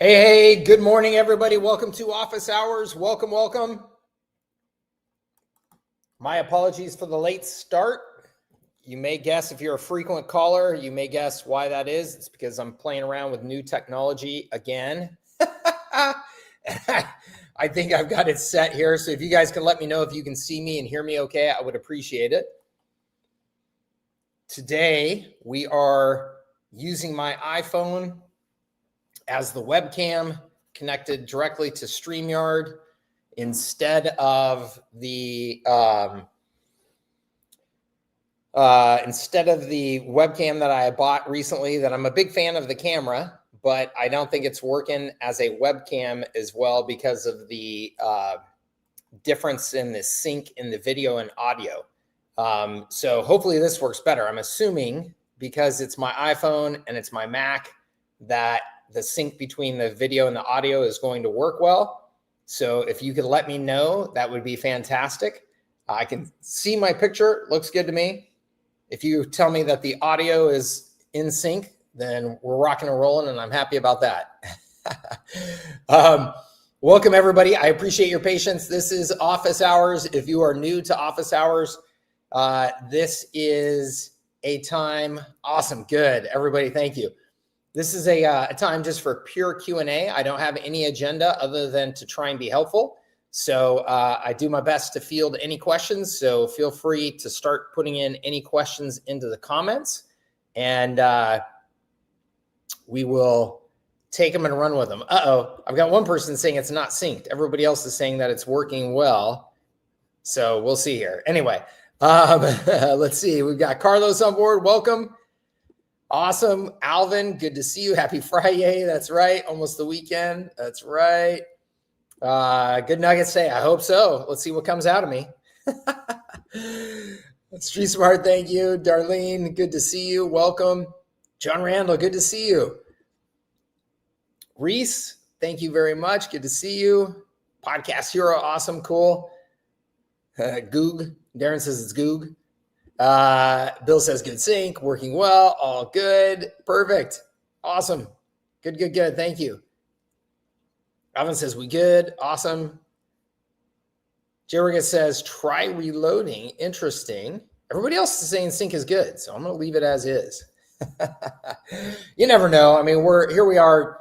Hey, good morning, everybody. Welcome to Office Hours. Welcome, welcome. My apologies for the late start. You may guess, if you're a frequent caller, you may guess why that is. It's because I'm playing around with new technology again. I think I've got it set here. So if you guys can let me know if you can see me and hear me okay, I would appreciate it. Today, we are using my iPhone as the webcam connected directly to StreamYard instead of the webcam that I bought recently. That I'm a big fan of the camera, but I don't think it's working as a webcam as well because of the difference in the sync in the video and audio. So hopefully this works better. I'm assuming because it's my iPhone and it's my Mac that the sync between the video and the audio is going to work well. So if you could let me know, that would be fantastic. I can see my picture, looks good to me. If you tell me that the audio is in sync, then we're rocking and rolling, and I'm happy about that. Welcome, everybody. I appreciate your patience. This is Office Hours. If you are new to Office Hours, this is a time. Awesome. Good. Everybody, thank you. This is a time just for pure Q&A. I don't have any agenda other than to try and be helpful. So I do my best to field any questions. So feel free to start putting in any questions into the comments, and we will take them and run with them. Uh-oh, I've got one person saying it's not synced. Everybody else is saying that it's working well. So we'll see here. Anyway, let's see. We've got Carlos on board. Welcome. Awesome. Alvin, good to see you. Happy Friday. That's right. Almost the weekend. That's right. Good Nuggets day. I hope so. Let's see what comes out of me. Street Smart, thank you. Darlene, good to see you. Welcome. John Randall, good to see you. Reese, thank you very much. Good to see you. Podcast Hero, awesome, cool. Goog, Darren says it's Goog. Bill says good sync, working well, all good, perfect, awesome, good. Thank you. Alvin says we good, awesome. Jerriga says try reloading, interesting. Everybody else is saying sync is good, so I'm gonna leave it as is. You never know. I mean, we are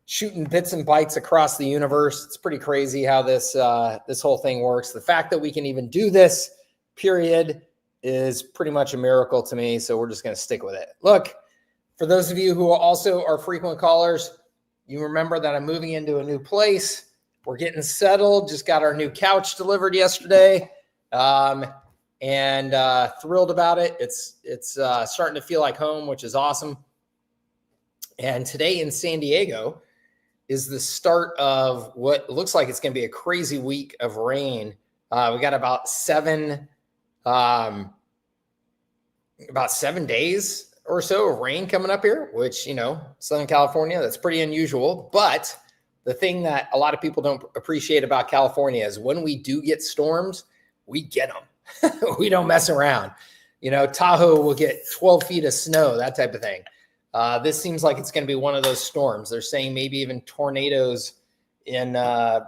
shooting bits and bytes across the universe. It's pretty crazy how this whole thing works. The fact that we can even do this, period, is pretty much a miracle to me. So we're just going to stick with it. Look, for those of you who also are frequent callers, you remember that I'm moving into a new place. We're getting settled. Just got our new couch delivered yesterday, and thrilled about it. It's starting to feel like home, which is awesome. And today in San Diego is the start of what looks like it's going to be a crazy week of rain. We got about 7 days or so of rain coming up here, which, Southern California, that's pretty unusual. But the thing that a lot of people don't appreciate about California is when we do get storms, we get them. We don't mess around. Tahoe will get 12 feet of snow, that type of thing. This seems like it's going to be one of those storms. They're saying maybe even tornadoes in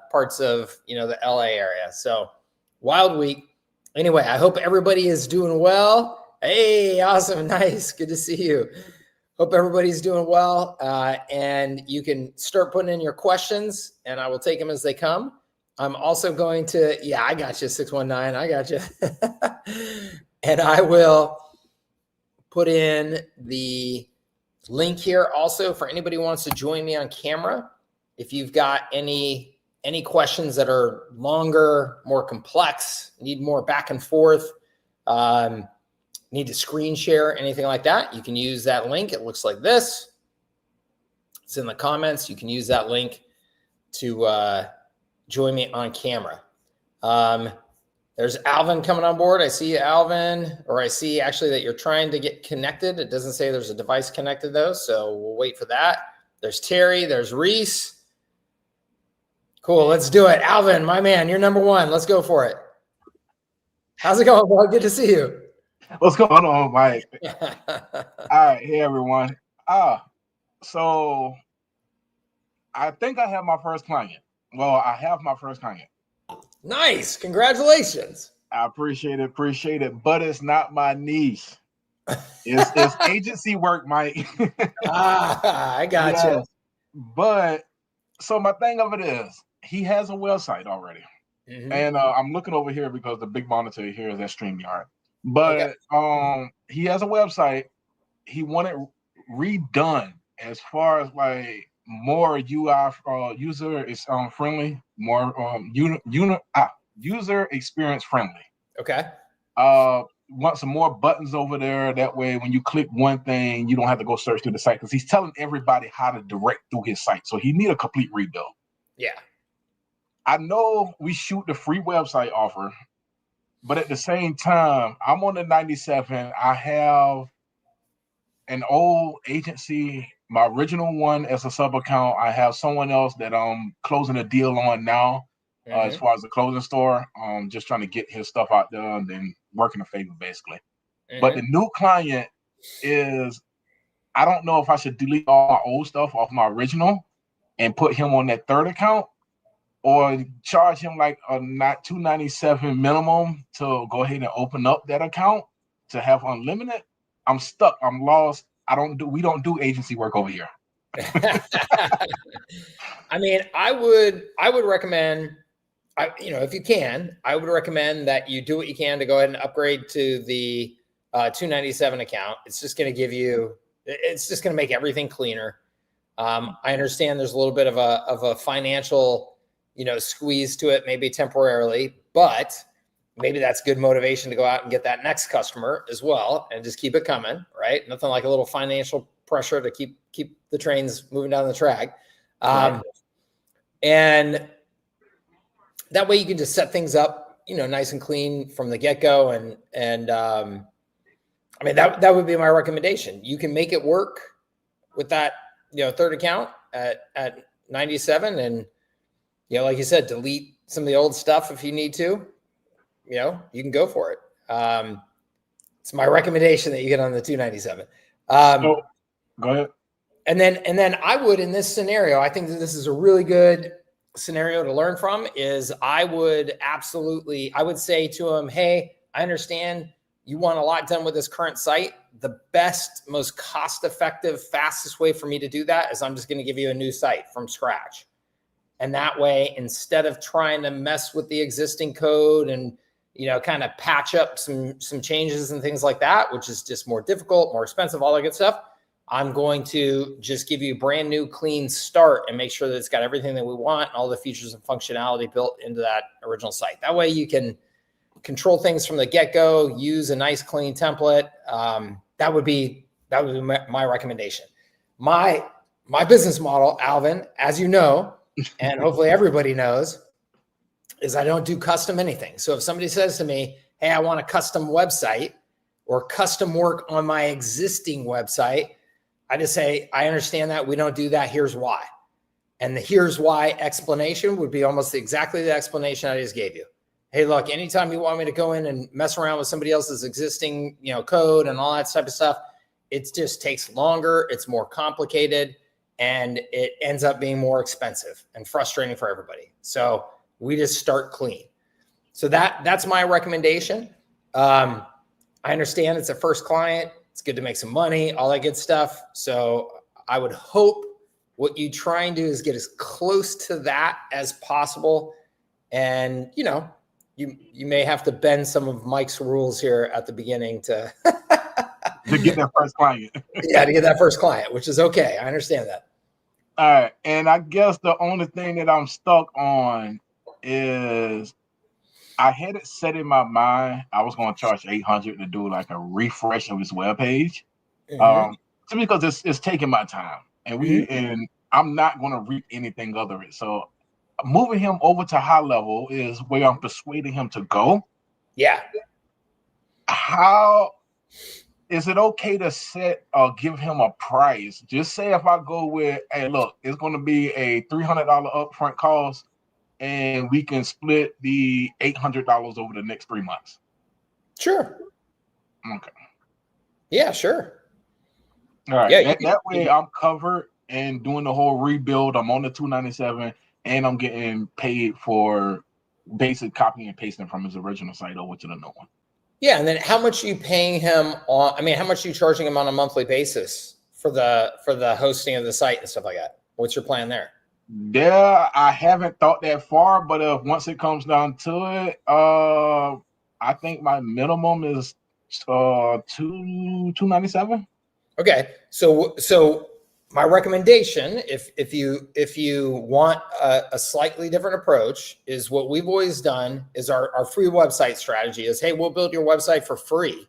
parts of, the LA area. So wild week. Anyway, I hope everybody is doing well. Hey, awesome. Nice. Good to see you. Hope everybody's doing well. And you can start putting in your questions, and I will take them as they come. I'm also going to, I got you, 619. I got you. And I will put in the link here also for anybody who wants to join me on camera. If you've got any questions that are longer, more complex, need more back and forth, need to screen share, anything like that, you can use that link. It looks like this. It's in the comments. You can use that link to join me on camera. There's Alvin coming on board. I see you, Alvin, or I see actually that you're trying to get connected. It doesn't say there's a device connected though, so we'll wait for that. There's Terry, there's Reese. Cool, let's do it. Alvin, my man, you're number one. Let's go for it. How's it going, bro? Good to see you. What's going on, Mike? All right, hey everyone. So I think I have my first client. Well, I have my first client. Nice. Congratulations. I appreciate it, but it's not my niche. It's agency work, Mike. I got you. Yes. But so my thing of it is, he has a website already. Mm-hmm. And I'm looking over here because the big monitor here is at StreamYard. Okay. But he has a website. He wanted redone as far as like more UI user is friendly, more user experience friendly. Okay. Want some more buttons over there. That way, when you click one thing, you don't have to go search through the site because he's telling everybody how to direct through his site. So he need a complete rebuild. Yeah. I know we shoot the free website offer, but at the same time, I'm on the 97. I have an old agency, my original one as a sub account. I have someone else that I'm closing a deal on now, as far as the clothing store. Just trying to get his stuff out there and then working a favor basically. But the new client is, I don't know if I should delete all my old stuff off my original and put him on that third account, or charge him like a not $297 minimum to go ahead and open up that account to have unlimited. I'm stuck. I'm lost. We don't do agency work over here. I mean, I would recommend, if you can, I would recommend that you do what you can to go ahead and upgrade to the 297 account. It's just going to make everything cleaner. I understand there's a little bit of a financial, squeeze to it, maybe temporarily, but maybe that's good motivation to go out and get that next customer as well and just keep it coming, right? Nothing like a little financial pressure to keep the trains moving down the track. Right. And that way you can just set things up, nice and clean from the get-go. And I mean, that would be my recommendation. You can make it work with that, third account at 97, and, like you said, delete some of the old stuff if you need to, you can go for it. It's my recommendation that you get on the 297. So, go ahead. And then I would, in this scenario, I think that this is a really good scenario to learn from. Is I would say to him, hey, I understand you want a lot done with this current site. The best, most cost-effective, fastest way for me to do that is I'm just going to give you a new site from scratch. And that way, instead of trying to mess with the existing code and, kind of patch up some changes and things like that, which is just more difficult, more expensive, all that good stuff, I'm going to just give you a brand new clean start and make sure that it's got everything that we want and all the features and functionality built into that original site. That way you can control things from the get-go, use a nice clean template. That would be my recommendation. My business model, Alvin, as you know, and hopefully everybody knows, is I don't do custom anything. So if somebody says to me, hey, I want a custom website or custom work on my existing website, I just say, I understand that. We don't do that. Here's why. And the here's why explanation would be almost exactly the explanation I just gave you. Hey, look, anytime you want me to go in and mess around with somebody else's existing, code and all that type of stuff, it just takes longer. It's more complicated, and it ends up being more expensive and frustrating for everybody. So we just start clean. So that's my recommendation. I understand it's a first client. It's good to make some money, all that good stuff. So I would hope what you try and do is get as close to that as possible. And, you may have to bend some of Mike's rules here at the beginning to get that first client. Yeah, to get that first client, which is okay. I understand that. All right. And I guess the only thing that I'm stuck on is I had it set in my mind I was going to charge $800 to do like a refresh of his webpage. Just because it's taking my time, and I'm not going to reap anything out of it. So moving him over to high level is where I'm persuading him to go. Yeah. How is it okay to set or give him a price? Just say if I go with, hey, look, it's going to be a $300 upfront cost, and we can split the $800 over the next 3 months. Sure. Okay. Yeah, sure. All right. Yeah, that way I'm covered, and doing the whole rebuild. I'm on the $297, and I'm getting paid for basic copying and pasting from his original site over to the new one. Yeah, and then how much are you paying him on? I mean, how much are you charging him on a monthly basis for the hosting of the site and stuff like that? What's your plan there? Yeah, I haven't thought that far, but once it comes down to it, I think my minimum is $297. Okay, so my recommendation, if you want a slightly different approach, is what we've always done is our free website strategy is, hey, we'll build your website for free,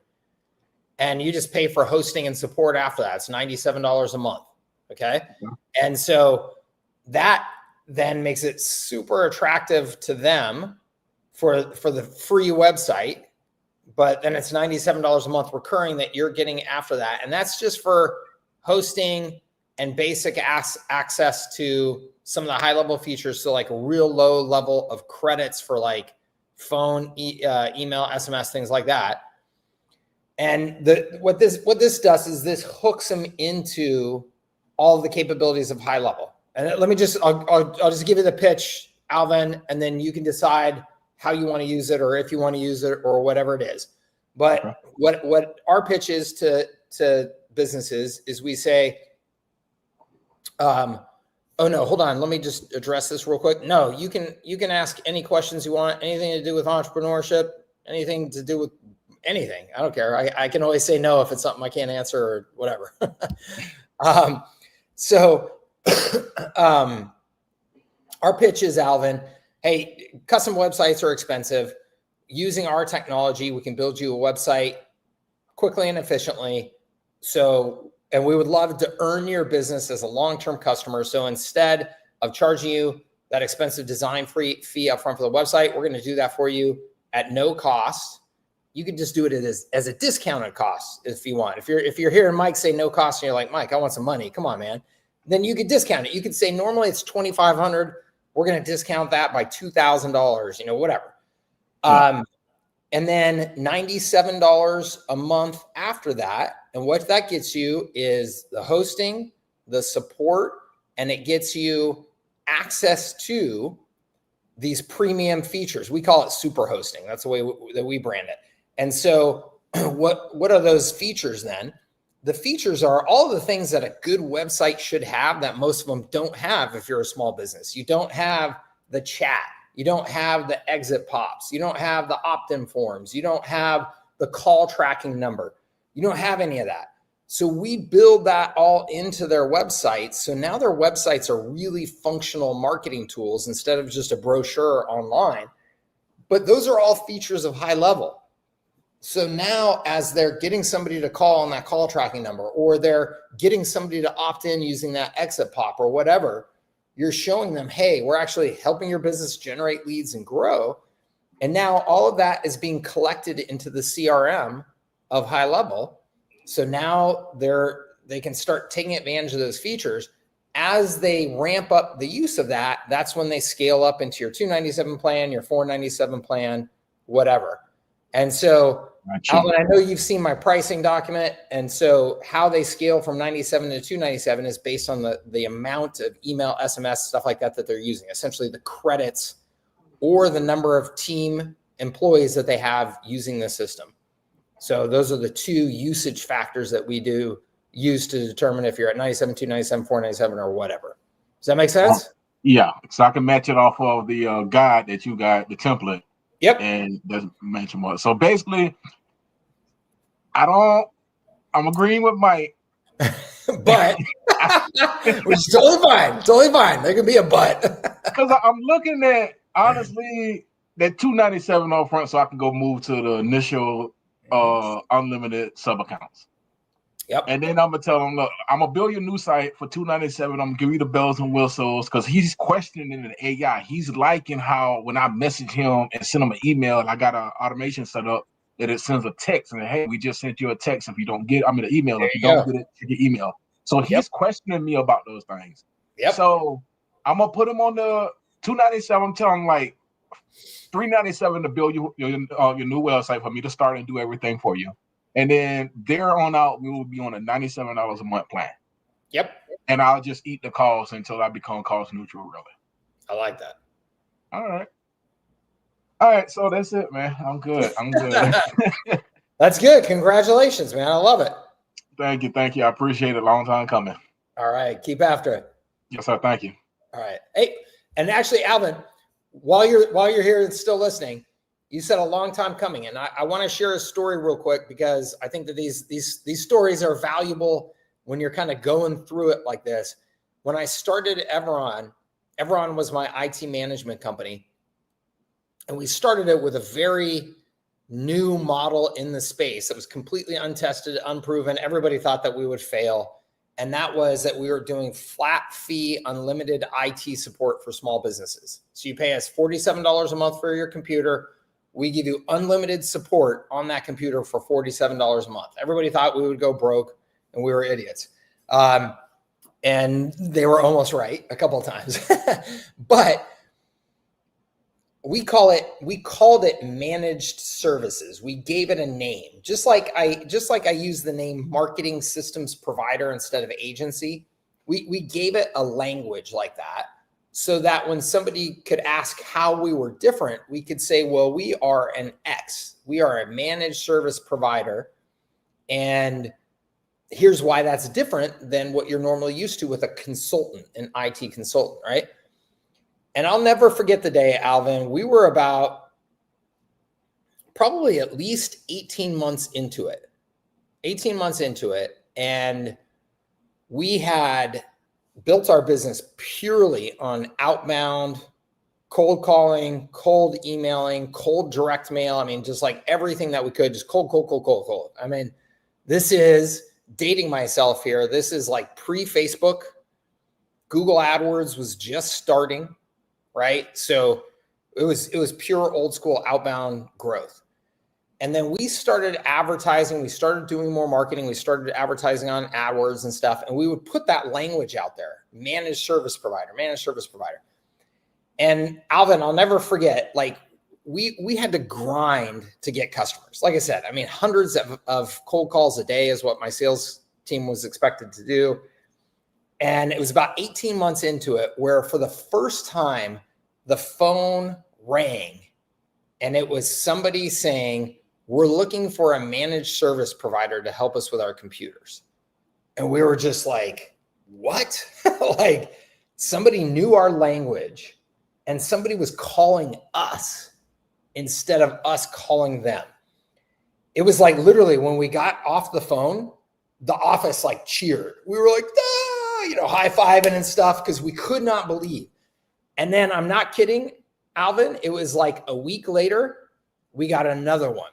and you just pay for hosting and support after that. It's $97 a month. Okay, and so that then makes it super attractive to them for the free website, but then it's $97 a month recurring that you're getting after that. And that's just for hosting and basic access to some of the high level features. So like a real low level of credits for like phone, email, SMS, things like that. And what this does is this hooks them into all of the capabilities of high level. And I'll just give you the pitch, Alvin, and then you can decide how you want to use it, or if you want to use it, or whatever it is. But okay, what our pitch is to businesses is we say, oh no, hold on, let me just address this real quick. No, you can ask any questions you want, anything to do with entrepreneurship, anything to do with anything. I don't care. I can always say no if it's something I can't answer or whatever. So our pitch is, Alvin, hey, custom websites are expensive. Using our technology, we can build you a website quickly and efficiently. And we would love to earn your business as a long-term customer. So instead of charging you that expensive design fee upfront for the website, we're going to do that for you at no cost. You can just do it as a discounted cost if you want. If you're hearing Mike say no cost and you're like, Mike, I want some money. Come on, man. Then you could discount it. You could say normally it's $2,500. We're going to discount that by $2,000, whatever. Yeah. And then $97 a month after that. And what that gets you is the hosting, the support, and it gets you access to these premium features. We call it super hosting. That's the way that we brand it. And so what are those features then? The features are all the things that a good website should have that most of them don't have if you're a small business. You don't have the chat. You don't have the exit pops. You don't have the opt-in forms. You don't have the call tracking number. You don't have any of that. So we build that all into their websites. So now their websites are really functional marketing tools instead of just a brochure online. But those are all features of high level. So now as they're getting somebody to call on that call tracking number, or they're getting somebody to opt in using that exit pop or whatever, you're showing them, hey, we're actually helping your business generate leads and grow. And now all of that is being collected into the CRM of high level. So now they can start taking advantage of those features. As they ramp up the use of that, that's when they scale up into your $297 plan, your $497 plan, whatever. And so, Alvin, I know you've seen my pricing document. And so how they scale from 97 to 297 is based on the amount of email, SMS, stuff like that they're using, essentially the credits or the number of team employees that they have using the system. So those are the two usage factors that we use to determine if you're at 97, 297, 497, or whatever. Does that make sense? Yeah. So I can match it off of the guide that you got, the template. Yep. And doesn't mention more. So basically, I'm agreeing with Mike. But which is totally fine. There could be a but. Because I'm looking at, honestly, that $297 up front so I can go move to the initial unlimited sub accounts. Yep. And then I'm gonna tell him, look, I'm gonna build your new site for $297. I'm gonna give you the bells and whistles, because he's questioning the AI. He's liking how when I message him and send him an email, and I got an automation set up that it sends a text and hey, we just sent you a text. If you don't get, an email. If you don't get it, check your email. So he's questioning me about those things. Yep. So I'm gonna put him on the $297. I'm telling him like $397 to build your new website for me to start and do everything for you. And then there on out, we will be on a $97 a month plan. Yep. and I'll just eat the cost until I become cost neutral, really. I like that. All right, so that's it, man. I'm good. That's good. Congratulations, man. I love it. Thank you. I appreciate it. Long time coming. All right, keep after it. Yes, sir. Thank you. All right. Hey, and actually, Alvin, while you're here and still listening, you said a long time coming, and I want to share a story real quick because I think that these stories are valuable when you're kind of going through it like this. When I started Everon was my IT management company, and we started it with a very new model in the space. It was completely untested, unproven. Everybody thought that we would fail. And that was that we were doing flat fee, unlimited IT support for small businesses. So you pay us $47 a month for your computer. We give you unlimited support on that computer for $47 a month. Everybody thought we would go broke and we were idiots. And they were almost right a couple of times. But we called it managed services. We gave it a name, just like I use the name marketing systems provider instead of agency. We gave it a language like that, so that when somebody could ask how we were different, we could say, well, we are an X. We are a managed service provider, and here's why that's different than what you're normally used to with a consultant, an IT consultant, right? And I'll never forget the day, Alvin. We were about probably at least 18 months into it. And we had built our business purely on outbound, cold calling, cold emailing, cold direct mail. I mean, just like everything that we could, just cold. I mean, this is dating myself here. This is like pre-Facebook. Google AdWords was just starting. Right. So it was pure old school outbound growth. And then we started advertising. We started doing more marketing. We started advertising on AdWords and stuff. And we would put that language out there, managed service provider. And Alvin, I'll never forget, like we had to grind to get customers. Like I said, I mean, hundreds of cold calls a day is what my sales team was expected to do. And it was about 18 months into it where for the first time, the phone rang and it was somebody saying, we're looking for a managed service provider to help us with our computers. And we were just like, what? Like somebody knew our language and somebody was calling us instead of us calling them. It was like literally when we got off the phone, the office like cheered. We were like, high-fiving and stuff because we could not believe. And then I'm not kidding, Alvin, it was like a week later, we got another one.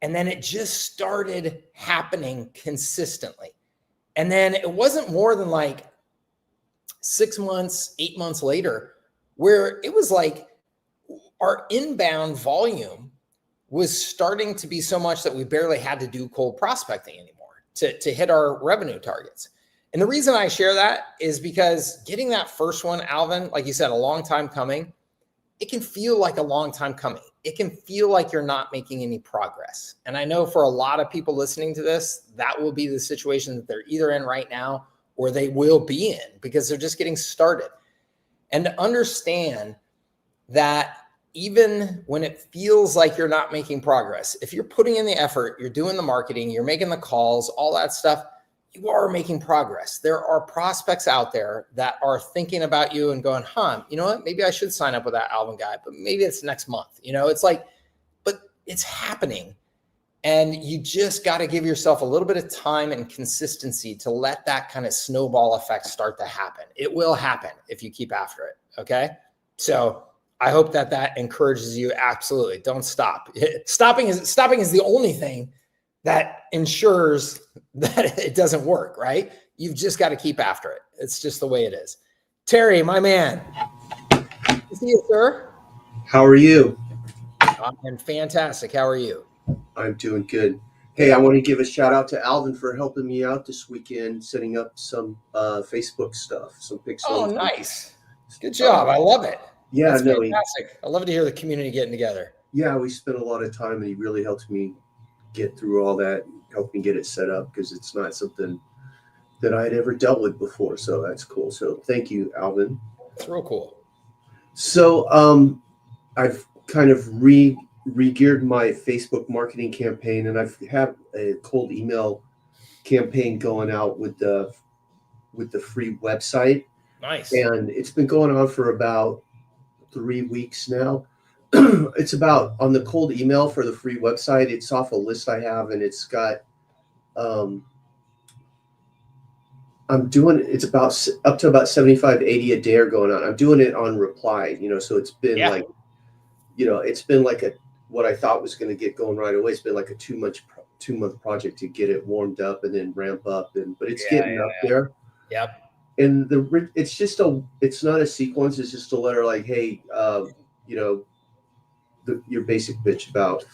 And then it just started happening consistently. And then it wasn't more than like 6 months, 8 months later, where it was like our inbound volume was starting to be so much that we barely had to do cold prospecting anymore to hit our revenue targets. And the reason I share that is because getting that first one, Alvin, like you said, a long time coming, it can feel like a long time coming. It can feel like you're not making any progress. And I know for a lot of people listening to this, that will be the situation that they're either in right now or they will be in because they're just getting started. And to understand that even when it feels like you're not making progress, if you're putting in the effort, you're doing the marketing, you're making the calls, all that stuff, you are making progress. There are prospects out there that are thinking about you and going, you know what? Maybe I should sign up with that Alvin guy, but maybe it's next month. It's like, but it's happening. And you just got to give yourself a little bit of time and consistency to let that kind of snowball effect start to happen. It will happen if you keep after it. Okay. So I hope that encourages you. Absolutely. Don't stop. Stopping is the only thing that ensures that it doesn't work, right? You've just got to keep after it. It's just the way it is. Terry, my man. Good to see you, sir. How are you? I'm fantastic. How are you? I'm doing good. Hey, I want to give a shout out to Alvin for helping me out this weekend, setting up some Facebook stuff, some pixels. Oh, nice. Good job. I love it. Yeah, that's fantastic. I love to hear the community getting together. Yeah, we spent a lot of time and he really helped me get through all that, help me get it set up because it's not something that I'd ever dealt with before. So that's cool. So thank you, Alvin. It's real cool. So I've kind of re-geared my Facebook marketing campaign, and I've had a cold email campaign going out with the free website, Nice. and it's been going on for about 3 weeks now. It's about, on the cold email for the free website, it's off a list I have, and it's got I'm doing, it's about up to about 75, 80 a day are going on. I'm doing it on reply, so it's been Yeah. like, it's been like what I thought was going to get going right away. It's been like a 2-month project to get it warmed up and then ramp up, but it's getting up there. Yep. And it's not a sequence. It's just a letter like, hey, your basic bitch about,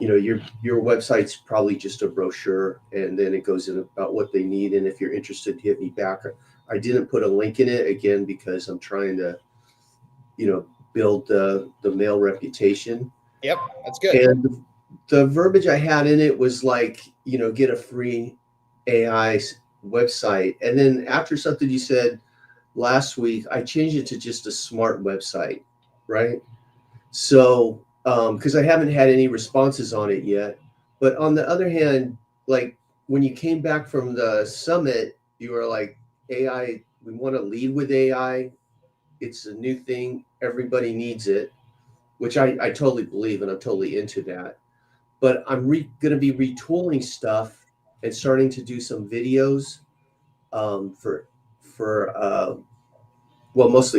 your website's probably just a brochure, and then it goes in about what they need. And if you're interested, hit me back. I didn't put a link in it again because I'm trying to, build the mail reputation. Yep. That's good. And the verbiage I had in it was like, get a free AI website. And then after something you said last week, I changed it to just a smart website, right? So, because I haven't had any responses on it yet. But on the other hand, like when you came back from the summit, you were like, AI, we want to lead with AI. It's a new thing. Everybody needs it, which I totally believe, and I'm totally into that. But I'm going to be retooling stuff and starting to do some videos mostly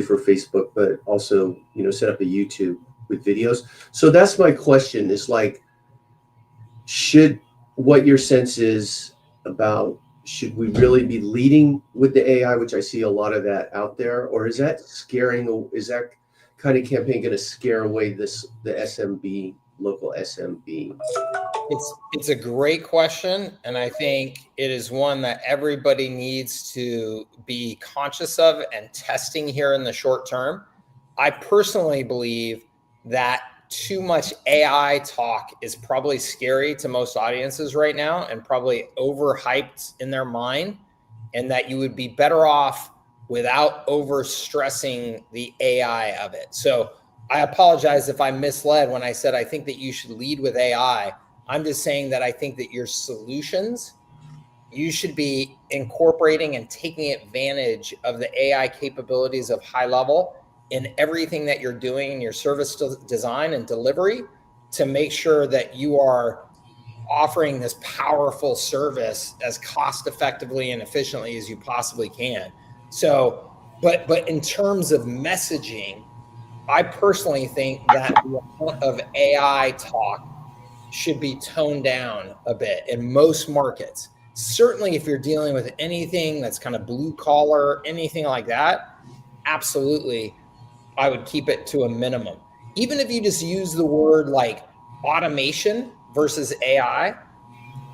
for Facebook, but also, set up a YouTube with videos. So that's my question, is like, what your sense is about, should we really be leading with the AI, which I see a lot of that out there, or is that kind of campaign going to scare away the SMB, local SMB? It's a great question, and I think it is one that everybody needs to be conscious of and testing here in the short term. I personally believe that too much AI talk is probably scary to most audiences right now, and probably overhyped in their mind, and that you would be better off without over stressing the AI of it. So I apologize if I misled when I said I think that you should lead with AI. I'm just saying that I think that your solutions, you should be incorporating and taking advantage of the AI capabilities of high level in everything that you're doing in your service design and delivery, to make sure that you are offering this powerful service as cost effectively and efficiently as you possibly can. So, but in terms of messaging, I personally think that the amount of AI talk should be toned down a bit in most markets. Certainly if you're dealing with anything that's kind of blue collar, anything like that, absolutely, I would keep it to a minimum. Even if you just use the word like automation versus AI,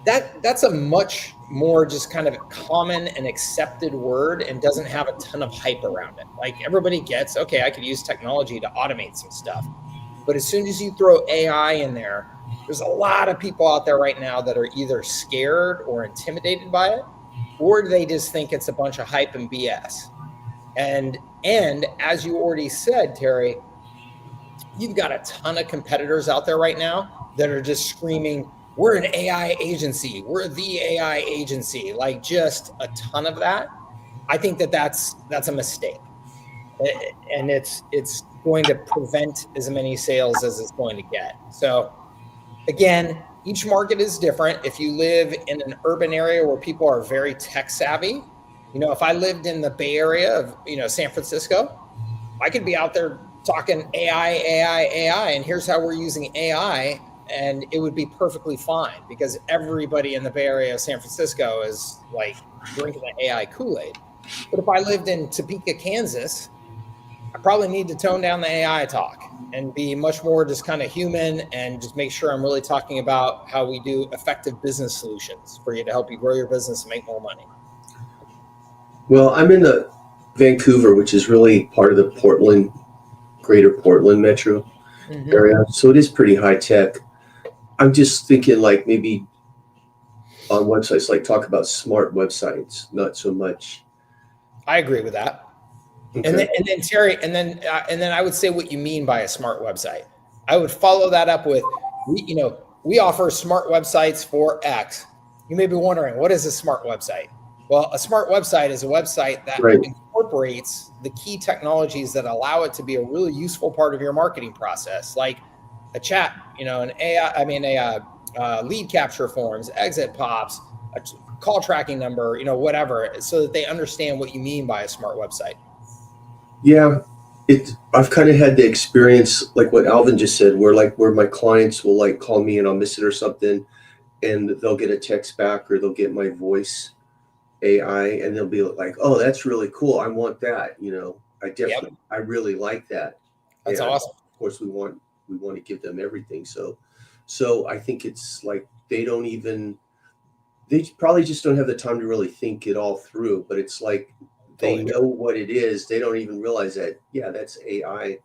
that's a much more just kind of common and accepted word, and doesn't have a ton of hype around it. Like everybody gets, okay, I could use technology to automate some stuff. But as soon as you throw AI in there, there's a lot of people out there right now that are either scared or intimidated by it, or they just think it's a bunch of hype and BS. And as you already said, Terry, you've got a ton of competitors out there right now that are just screaming, we're an AI agency, we're the AI agency, like just a ton of that. I think that that's a mistake. And it's going to prevent as many sales as it's going to get. So again, each market is different. If you live in an urban area where people are very tech savvy, if I lived in the Bay Area of, San Francisco, I could be out there talking AI, and here's how we're using AI, and it would be perfectly fine, because everybody in the Bay Area of San Francisco is like drinking the AI Kool-Aid. But if I lived in Topeka, Kansas, I probably need to tone down the AI talk and be much more just kind of human, and just make sure I'm really talking about how we do effective business solutions for you to help you grow your business and make more money. Well, I'm in the Vancouver, which is really part of the greater Portland metro area. So it is pretty high tech. I'm just thinking like maybe on websites, like talk about smart websites, not so much. I agree with that. Okay. And then Terry, and then I would say what you mean by a smart website. I would follow that up with, we offer smart websites for X. You may be wondering, what is a smart website? Well, a smart website is a website that Right. incorporates the key technologies that allow it to be a really useful part of your marketing process, like a chat, an AI, lead capture forms, exit pops, a call tracking number, whatever, so that they understand what you mean by a smart website. Yeah, I've kind of had the experience like what Alvin just said, where my clients will like call me and I'll miss it or something, and they'll get a text back or they'll get my voice AI and they'll be like, "Oh, that's really cool. I want that." I really like that. That's And awesome. of course, we want to give them everything. So I think it's like they probably just don't have the time to really think it all through. But it's like they Totally know what it is. They don't even realize that. Yeah, that's AI.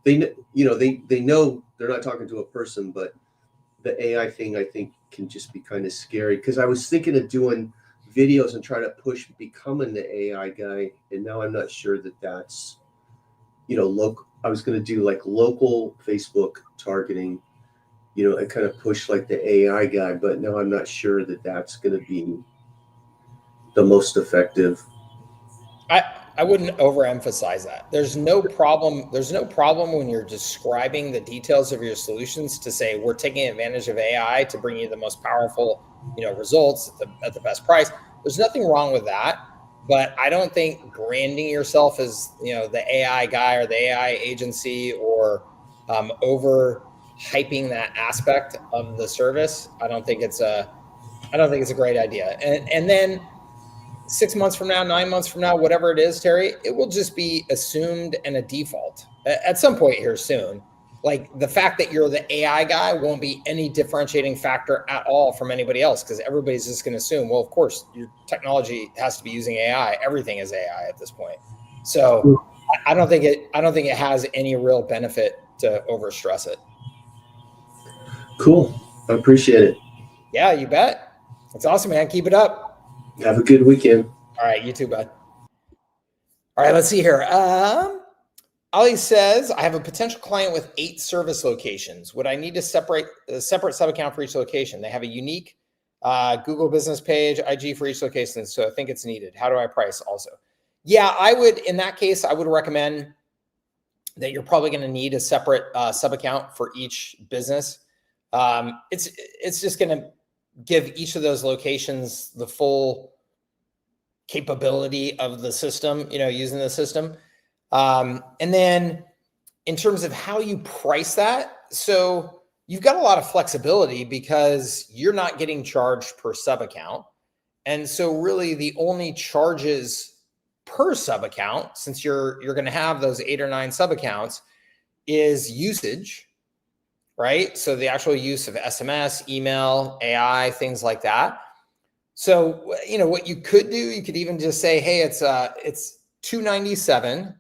They know they're not talking to a person, but the AI thing I think can just be kind of scary because I was thinking of doing videos and trying to push becoming the AI guy, and now I'm not sure that that's local. I was going to do like local Facebook targeting, and kind of push like the AI guy, but now I'm not sure that that's going to be the most effective. I wouldn't overemphasize that. There's no problem. There's no problem when you're describing the details of your solutions to say we're taking advantage of AI to bring you the most powerful, results at the best price. There's nothing wrong with that. But I don't think branding yourself as the AI guy or the AI agency or over hyping that aspect of the service. I don't think it's a great idea. And then 6 months from now, 9 months from now, whatever it is, Terry, it will just be assumed and a default at some point here soon. Like the fact that you're the AI guy won't be any differentiating factor at all from anybody else because everybody's just going to assume, well, of course, your technology has to be using AI. Everything is AI at this point. So I don't think it has any real benefit to overstress it. Cool. I appreciate it. Yeah, you bet. It's awesome, man. Keep it up. Have a good weekend. All right, you too, bud. All right, let's see here. Ali says, I have a potential client with 8 service locations. Would I need to separate a separate sub account for each location? They have a unique Google business page, IG for each location. So I think it's needed. How do I price also? Yeah, I would, in that case, I would recommend that you're probably going to need a separate sub account for each business. It's just going to give each of those locations the full capability of the system, using the system. And then in terms of how you price that, so you've got a lot of flexibility because you're not getting charged per sub account. And so really the only charges per sub account, since you're going to have those 8 or 9 sub accounts, is usage, right? So the actual use of SMS, email, AI, things like that. So, what you could do, you could even just say, hey, it's $297,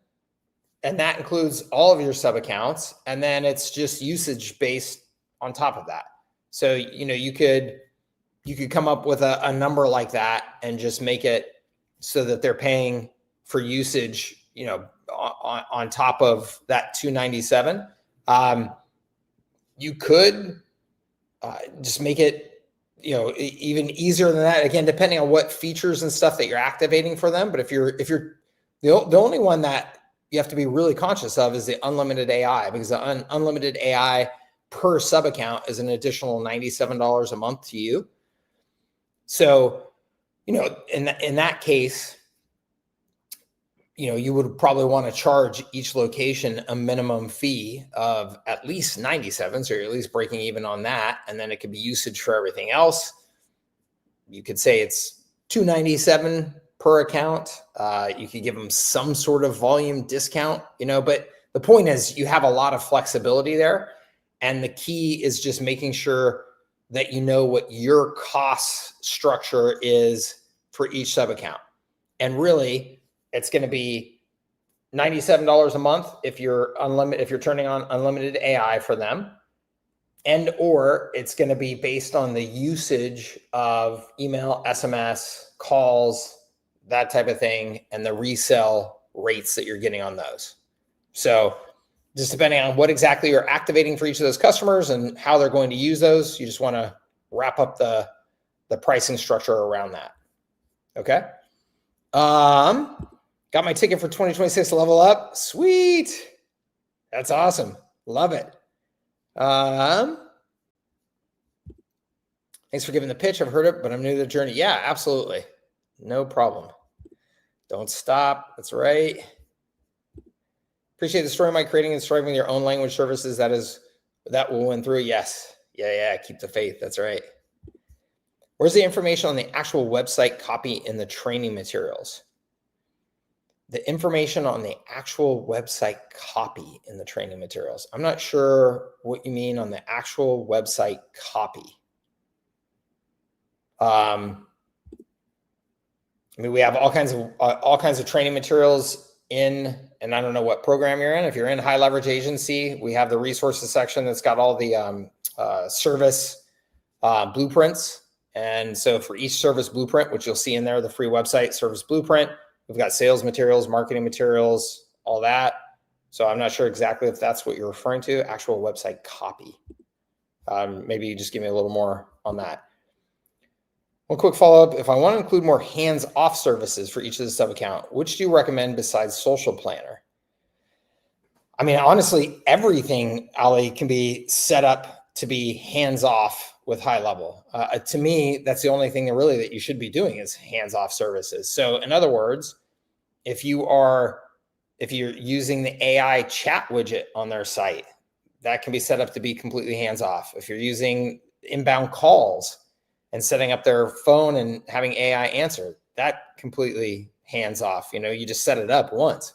and that includes all of your sub accounts, and then it's just usage based on top of that. So, you could come up with a number like that and just make it so that they're paying for usage, on top of that $297. You could just make it even easier than that, again, depending on what features and stuff that you're activating for them. But if you're the only one that you have to be really conscious of is the unlimited AI, because the unlimited AI per sub account is an additional $97 a month to you. So, in that case, you would probably want to charge each location a minimum fee of at least 97. So you're at least breaking even on that. And then it could be usage for everything else. You could say it's $297 per account. You could give them some sort of volume discount, but the point is you have a lot of flexibility there. And the key is just making sure that you know what your cost structure is for each sub account. And really, it's going to be $97 a month if you're turning on unlimited AI for them. and or it's going to be based on the usage of email, SMS, calls, that type of thing, and the resell rates that you're getting on those. So just depending on what exactly you're activating for each of those customers and how they're going to use those, you just want to wrap up the pricing structure around that. Okay. Got my ticket for 2026 Level Up. Sweet. That's awesome. Love it. Thanks for giving the pitch. I've heard it, but I'm new to the journey. Yeah, absolutely. No problem. Don't stop. That's right. Appreciate the story, Mike, creating and striving your own language services. That will win through. Yes. Yeah. Keep the faith. That's right. Where's the information on the actual website copy in the training materials? The information on the actual website copy in the training materials. I'm not sure what you mean on the actual website copy. I mean, we have all kinds of training materials in, and I don't know what program you're in. If you're in High Leverage Agency, we have the resources section that's got all the service blueprints. And so for each service blueprint, which you'll see in there, the free website service blueprint, we've got sales materials, marketing materials, all that. So I'm not sure exactly if that's what you're referring to, actual website copy. Maybe you just give me a little more on that. One quick follow-up. If I want to include more hands-off services for each of the sub-account, which do you recommend besides Social Planner? I mean, honestly, everything, Ali, can be set up to be hands-off with High Level. To me, that's the only thing that you should be doing is hands-off services. So in other words, if you're using the AI chat widget on their site, that can be set up to be completely hands-off. If you're using inbound calls and setting up their phone and having AI answer, that completely hands-off. You just set it up once.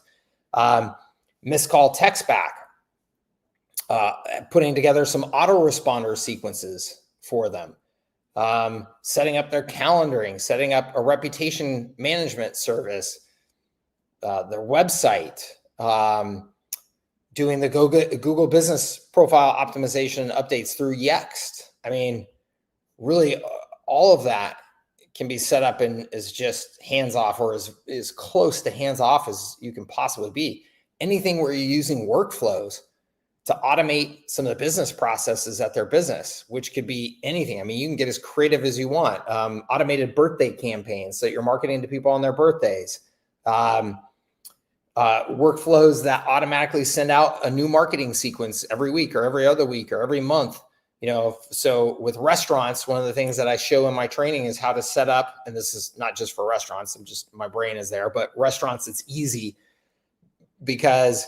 Missed call text back, putting together some autoresponder sequences for them, setting up their calendaring, setting up a reputation management service, their website, doing the Google business profile optimization and updates through Yext. I mean, really all of that can be set up and is just hands-off, or as close to hands-off as you can possibly be. Anything where you're using workflows to automate some of the business processes at their business, which could be anything. I mean, you can get as creative as you want. Automated birthday campaigns that you're marketing to people on their birthdays. Workflows that automatically send out a new marketing sequence every week or every other week or every month. So with restaurants, one of the things that I show in my training is how to set up, and this is not just for restaurants, my brain is there, but restaurants, it's easy because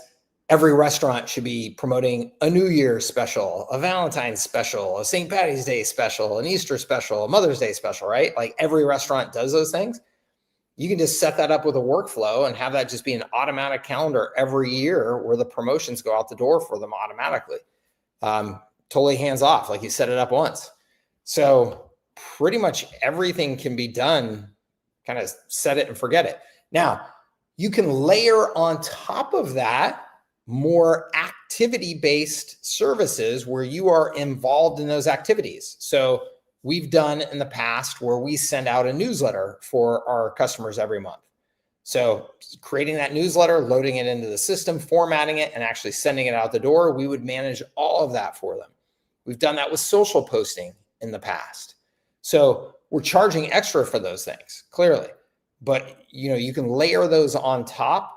every restaurant should be promoting a New Year's special, a Valentine's special, a St. Patty's Day special, an Easter special, a Mother's Day special, right? Like every restaurant does those things. You can just set that up with a workflow and have that just be an automatic calendar every year where the promotions go out the door for them automatically. Totally hands off, like you set it up once. So pretty much everything can be done, kind of set it and forget it. Now, you can layer on top of that more activity-based services where you are involved in those activities. So we've done in the past where we send out a newsletter for our customers every month. So creating that newsletter, loading it into the system, formatting it, and actually sending it out the door, we would manage all of that for them. We've done that with social posting in the past. So we're charging extra for those things, clearly. But you can layer those on top.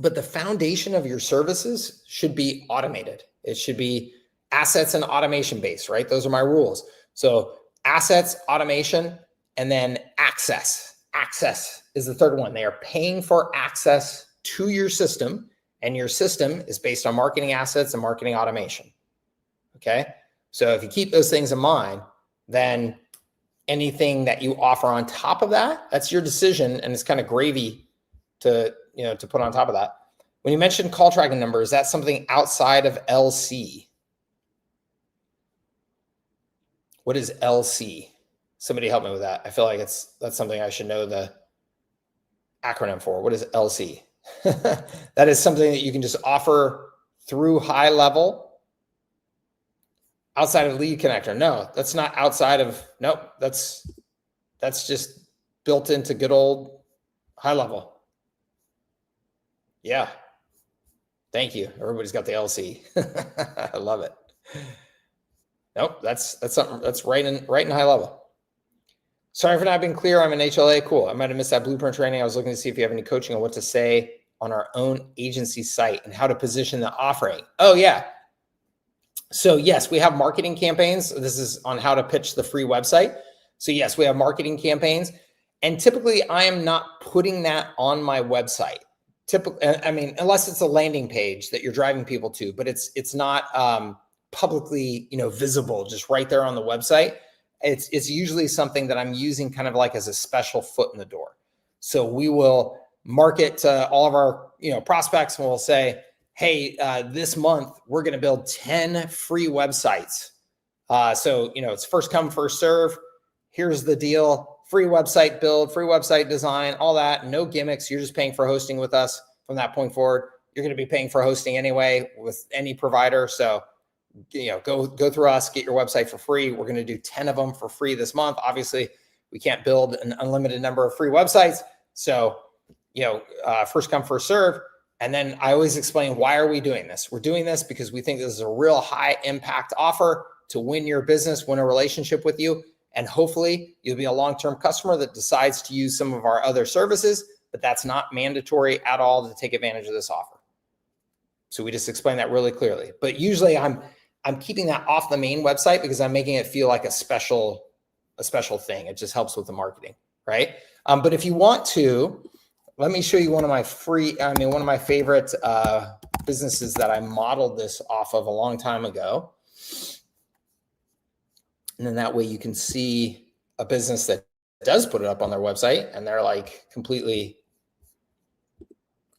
But the foundation of your services should be automated. It should be assets and automation based, right? Those are my rules. So assets, automation, and then access. Access is the third one. They are paying for access to your system, and your system is based on marketing assets and marketing automation. Okay. So if you keep those things in mind, then anything that you offer on top of that, that's your decision. And it's kind of gravy to put on top of that. When you mentioned call tracking number, is that something outside of LC? What is LC? Somebody help me with that. I feel like that's something I should know the acronym for. What is LC? That is something that you can just offer through High Level outside of lead connector. No, that's not outside of, nope. That's just built into good old high level. Yeah. Thank you. Everybody's got the LC. I love it. Nope. That's something that's right in high level. Sorry for not being clear. I'm an HLA. Cool. I might have missed that blueprint training. I was looking to see if you have any coaching on what to say on our own agency site and how to position the offering. Oh yeah. So yes, we have marketing campaigns. This is on how to pitch the free website. So yes, we have marketing campaigns, and typically I am not putting that on my website. Typically, I mean, unless it's a landing page that you're driving people to, but it's not publicly, visible, just right there on the website. It's usually something that I'm using kind of like as a special foot in the door. So we will market to all of our, prospects, and we'll say, hey, this month we're going to build 10 free websites. So, it's first come, first serve. Here's the deal. Free website build, free website design, all that. No gimmicks. You're just paying for hosting with us from that point forward. You're going to be paying for hosting anyway with any provider. So, go through us, get your website for free. We're going to do 10 of them for free this month. Obviously, we can't build an unlimited number of free websites. So, first come, first serve. And then I always explain, why are we doing this? We're doing this because we think this is a real high impact offer to win your business, win a relationship with you. And hopefully you'll be a long-term customer that decides to use some of our other services, but that's not mandatory at all to take advantage of this offer. So we just explain that really clearly. But usually I'm keeping that off the main website because I'm making it feel like a special thing. It just helps with the marketing, right? But if you want to, let me show you one of my favorite businesses that I modeled this off of a long time ago. And then that way you can see a business that does put it up on their website and they're like completely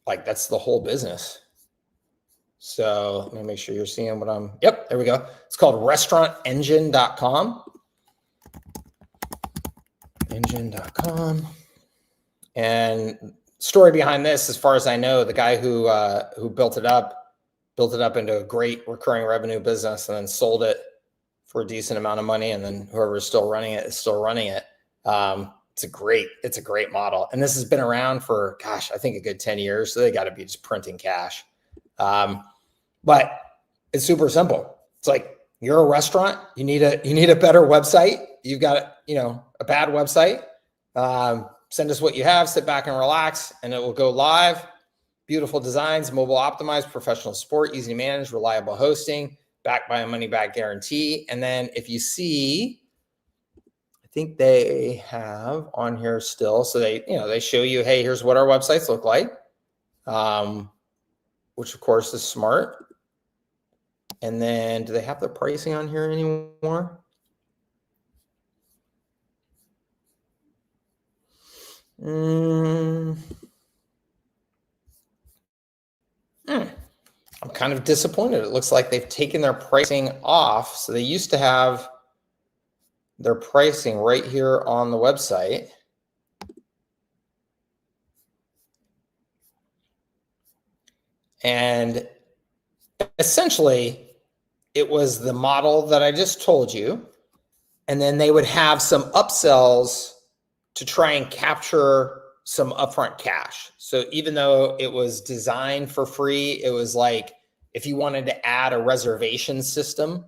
like, that's the whole business. So let me make sure you're seeing what yep, there we go. It's called restaurantengine.com. Engine.com. And story behind this, as far as I know, the guy who built it up into a great recurring revenue business and then sold it for a decent amount of money. And then whoever's still running it is still running it. It's a great model. And this has been around for, I think a good 10 years. So they got to be just printing cash. But it's super simple. It's like, you're a restaurant, you need a better website. You've got, a bad website. Send us what you have, sit back and relax, and it will go live. Beautiful designs, mobile optimized, professional support, easy to manage, reliable hosting, backed by a money back guarantee. And then if you see, I think they have on here still. So they show you, hey, here's what our websites look like, which of course is smart. And then do they have the pricing on here anymore? I'm kind of disappointed. It looks like they've taken their pricing off. So they used to have their pricing right here on the website. And essentially, it was the model that I just told you. And then they would have some upsells to try and capture some upfront cash. So even though it was designed for free, it was like, if you wanted to add a reservation system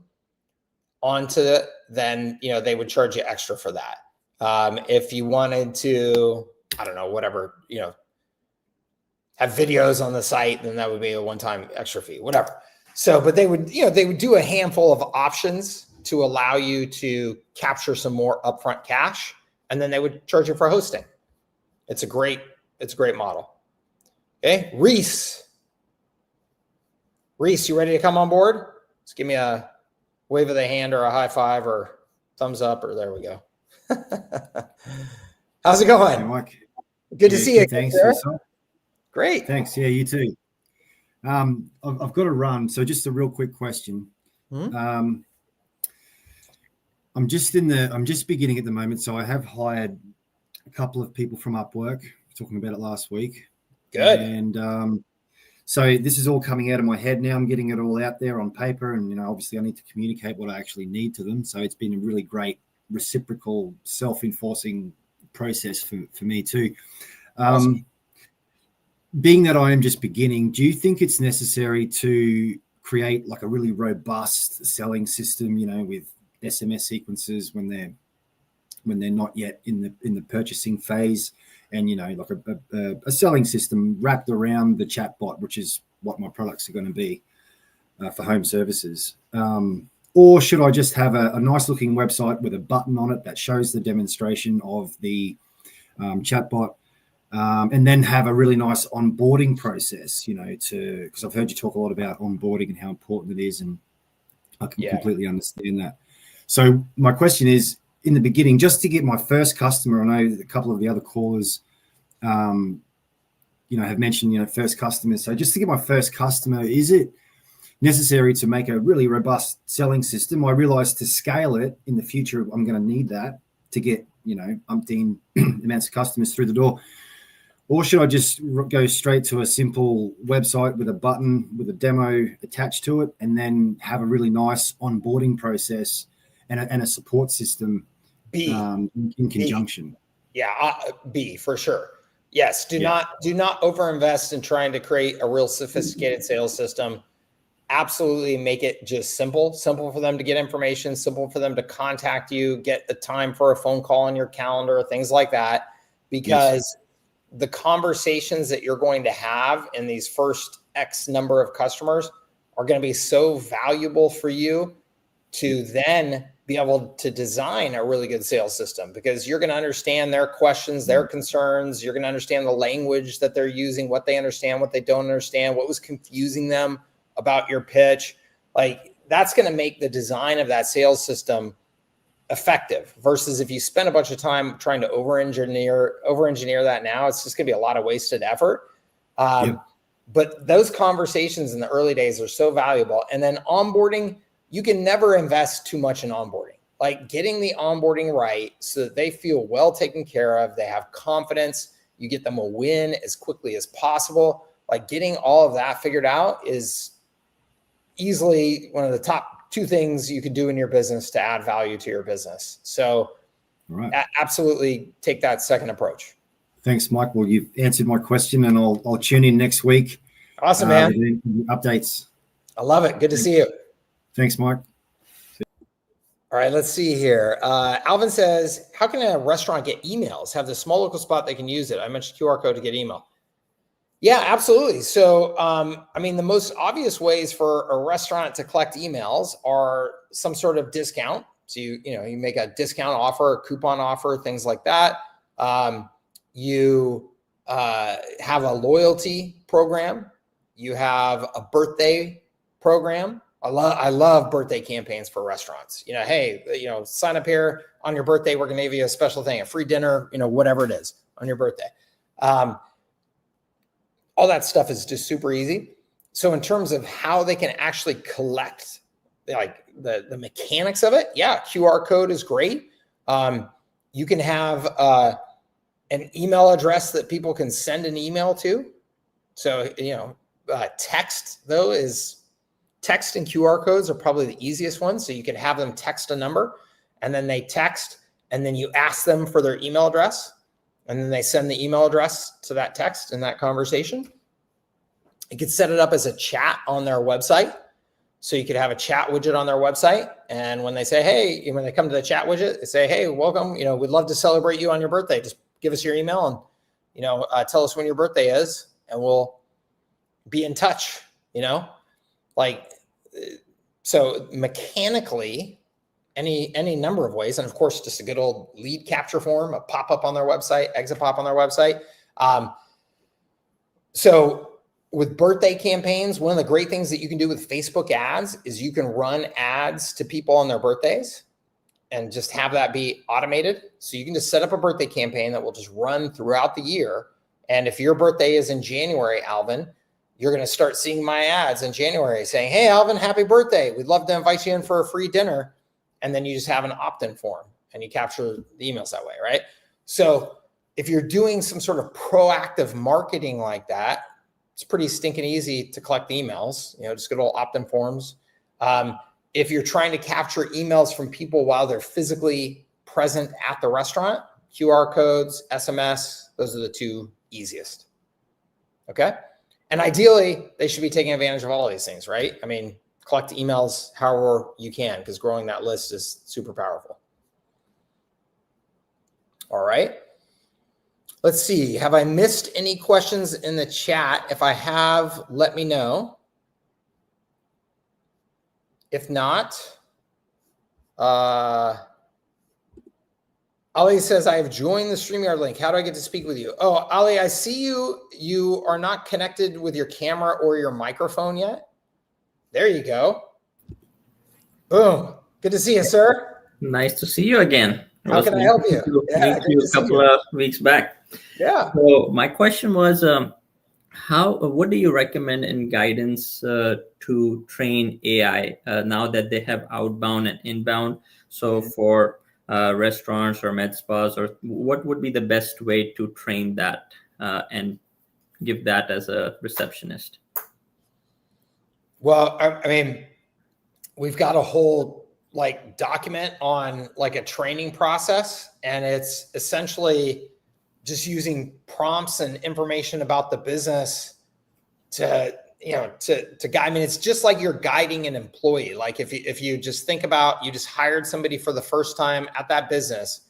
onto it, then, they would charge you extra for that. If you wanted to, I don't know, whatever, have videos on the site, then that would be a one-time extra fee, whatever. So, but they would do a handful of options to allow you to capture some more upfront cash, and then they would charge you for hosting. It's a great model. Okay, Reese, you ready to come on board? Just give me a wave of the hand or a high five or thumbs up, or there we go. How's it going? Hey, Mike. Good to see you. Thanks. Great. Thanks. Yeah, you too. I've got to run. So just a real quick question. I'm just beginning at the moment. So I have hired a couple of people from Upwork, talking about it last week. Good. And So this is all coming out of my head now. I'm getting it all out there on paper, and obviously I need to communicate what I actually need to them. So it's been a really great reciprocal, self-enforcing process for me too. Awesome. Being that I am just beginning, do you think it's necessary to create like a really robust selling system, with SMS sequences when they're not yet in the purchasing phase, and like a selling system wrapped around the chatbot, which is what my products are going to be for home services? Or should I just have a nice looking website with a button on it that shows the demonstration of the chatbot, and then have a really nice onboarding process, because I've heard you talk a lot about onboarding and how important it is, and I can completely understand that. So my question is, in the beginning, just to get my first customer, I know a couple of the other callers, have mentioned, first customers. So just to get my first customer, is it necessary to make a really robust selling system? I realize to scale it in the future, I'm going to need that to get, umpteen amounts of customers through the door. Or should I just go straight to a simple website with a button with a demo attached to it, and then have a really nice onboarding process and a support system in conjunction? B for sure. Yes. Do not overinvest in trying to create a real sophisticated sales system. Absolutely make it just simple for them to get information, simple for them to contact you, get the time for a phone call on your calendar, things like that, because the conversations that you're going to have in these first X number of customers are going to be so valuable for you to then be able to design a really good sales system, because you're going to understand their questions, their concerns. You're going to understand the language that they're using, what they understand, what they don't understand, what was confusing them about your pitch. Like, that's going to make the design of that sales system effective, versus if you spend a bunch of time trying to over-engineer that now, it's just going to be a lot of wasted effort. But those conversations in the early days are so valuable. And then onboarding, you can never invest too much in onboarding. Like, getting the onboarding right so that they feel well taken care of, they have confidence, you get them a win as quickly as possible. Like, getting all of that figured out is easily one of the top 2 things you could do in your business to add value to your business. So absolutely take that second approach. Thanks, Mike. Well, you've answered my question, and I'll tune in next week. Awesome, man. Updates. I love it. Good to see you. Thanks, Mike. All right, let's see here. Alvin says, how can a restaurant get emails? Have the small local spot they can use it? I mentioned QR code to get email. Yeah, absolutely. So, the most obvious ways for a restaurant to collect emails are some sort of discount. So you make a discount offer, a coupon offer, things like that. You have a loyalty program. You have a birthday program. I love birthday campaigns for restaurants. Hey, sign up here on your birthday. We're going to give you a special thing, a free dinner, whatever it is on your birthday. All that stuff is just super easy. So in terms of how they can actually collect, like the mechanics of it, QR code is great. You can have an email address that people can send an email to. So, text and QR codes are probably the easiest ones. So you can have them text a number, and then they text, and then you ask them for their email address, and then they send the email address to that text in that conversation. You could set it up as a chat on their website. So you could have a chat widget on their website. And when they say, hey, when they come to the chat widget, they say, hey, welcome, we'd love to celebrate you on your birthday. Just give us your email and, tell us when your birthday is, and we'll be in touch, so mechanically, any number of ways. And of course, just a good old lead capture form, a pop-up on their website, exit pop on their website. So with birthday campaigns, one of the great things that you can do with Facebook ads is you can run ads to people on their birthdays and just have that be automated. So you can just set up a birthday campaign that will just run throughout the year. And if your birthday is in January, Alvin, you're going to start seeing my ads in January saying, hey, Alvin, happy birthday. We'd love to invite you in for a free dinner. And then you just have an opt-in form and you capture the emails that way, right? So if you're doing some sort of proactive marketing like that, it's pretty stinking easy to collect the emails, just good old opt-in forms. If you're trying to capture emails from people while they're physically present at the restaurant, QR codes, SMS, those are the two easiest. Okay. And ideally, they should be taking advantage of all of these things, right? I mean, collect emails however you can, because growing that list is super powerful. All right. Let's see. Have I missed any questions in the chat? If I have, let me know. If not, Ali says, I have joined the StreamYard link. How do I get to speak with you? Oh, Ali, I see you. You are not connected with your camera or your microphone yet. There you go. Boom. Good to see you, sir. Nice to see you again. How can I help you? Yeah, meet you a couple of weeks back. Yeah. So my question was, what do you recommend in guidance to train AI now that they have outbound and inbound? So for restaurants or med spas, or what would be the best way to train that and give that as a receptionist? Well, I mean, we've got a whole document on a training process, and it's essentially just using prompts and information about the business to guide. I mean, it's just like you're guiding an employee. Like if you just think about, you just hired somebody for the first time at that business,